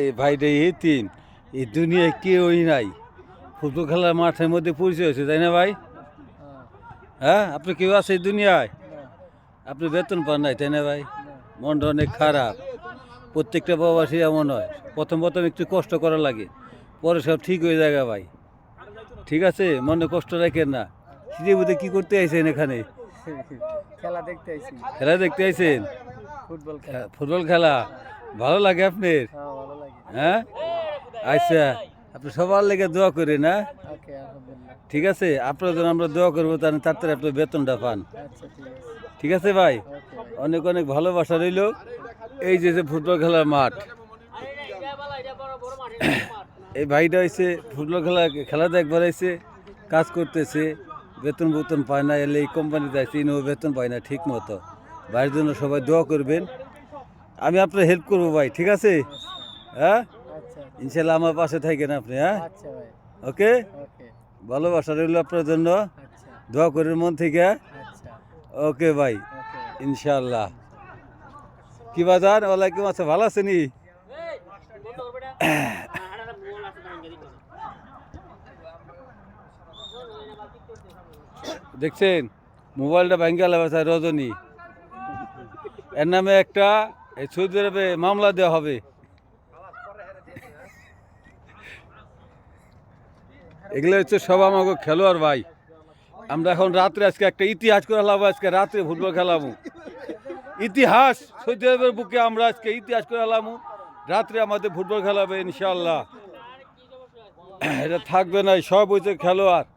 এই ভাইটা এতিম, এই দুনিয়ায় কেউই নাই। ফুটবল খেলার মাঠের মধ্যে পরিচয় হয়েছে, তাই না ভাই? হ্যাঁ, আপনি কেউ আছে এই দুনিয়ায়? আপনি বেতন পান নাই, তাই না ভাই? মনটা অনেক খারাপ। প্রত্যেকটা প্রবাসী এমন হয়, প্রথম প্রথম একটু কষ্ট করা লাগে, পরে সব ঠিক হয়ে যায় ভাই। ঠিক আছে, মনে কষ্ট রাখেন না। সিটিভিতে কি করতে আইছেন এখানে? খেলা দেখতে আইছি। খেলা দেখতে আইছেন? ফুটবল খেলা। ফুটবল খেলা ভালো লাগে আপনার? হ্যাঁ, ভালো লাগে। হ্যাঁ, আচ্ছা, আপনি সবার লেগে দোয়া করেন। না, ওকে, আলহামদুলিল্লাহ। ঠিক আছে, আপনার জন্য আমরা দোয়া করবো, তাড়াতাড়ি আপনার বেতনটা পান। আচ্ছা, ঠিক আছে। ঠিক আছে ভাই, ওকে ভাই। অনেক অনেক ভালোবাসা রইল। এই যে ফুটবল খেলার মাঠ, এই ভাইটা হয়েছে ফুটবল খেলা দেখবার হয়েছে, কাজ করতেছে, বেতন বেতন পায় না, এলে এই কোম্পানিতে আছে, ইনিও বেতন পায় না ঠিক মতো। ভাইয়ের জন্য সবাই দোয়া করবেন, আমি আপনার হেল্প করবো ভাই, ঠিক আছে? হ্যাঁ, আচ্ছা, ইনশাল্লাহ আমার পাশে থাকেন আপনি। হ্যাঁ, আচ্ছা ভাই। ওকে, ওকে। ভালোবাসা রইল আপনার জন্য, আচ্ছা, দোয়া করেন মন থেকে। আচ্ছা। ওকে ভাই, ওকে। ইনশাল্লাহ। কি বাজার, ওয়ালাইকুম আসসালাম, ভালো আছেনি? দেখছেন মোবাইলটা ভেঙে গেল রজনী, এর নামে একটা এই সৌদি আরবে মামলা দেওয়া হবে। এগুলো হচ্ছে সব আমাকে খেলোয়াড় ভাই। আমরা এখন রাত্রে আজকে একটা ইতিহাস করে খেলাবো, আজকে রাত্রে ফুটবল খেলাবো। ইতিহাস, সৌদি আরবের বুকে আমরা আজকে ইতিহাস করে খেলাবো। রাত্রে আমাদের ফুটবল খেলাবে ইনশাল্লাহ। এটা থাকবে না, সব হচ্ছে খেলোয়াড়।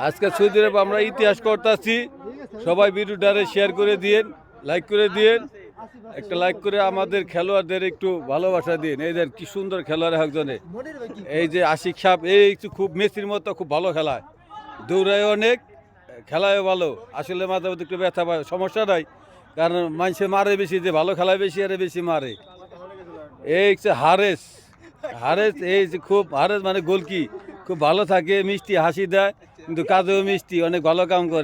আজকে সৌদি আরব আমরা ইতিহাস করতেছি। সবাই ভিডিওটারে শেয়ার করে দিয়েন, লাইক করে দিয়েন, একটা লাইক করে আমাদের খেলোয়াড়দের একটু ভালোবাসা দিন। এই দেন কি সুন্দর খেলোয়াড় একজনে, এই যে আশিক সাহেব, এই একটু খুব মেসির মতো খুব ভালো খেলায়, দৌড়ায় অনেক, খেলায় ভালো। আসলে মাঝে মধ্যে একটু ব্যথা পায়, সমস্যা নাই, কারণ মানুষে মারে বেশি, যে ভালো খেলায় বেশি আরে বেশি মারে। এই হচ্ছে হারেস, হারেস এই যে খুব, হারেস মানে গোলকি, খুব ভালো থাকে, মিষ্টি হাসি দেয়, কিন্তু কাজেও মিষ্টি, অনেক ভালো কাম করে।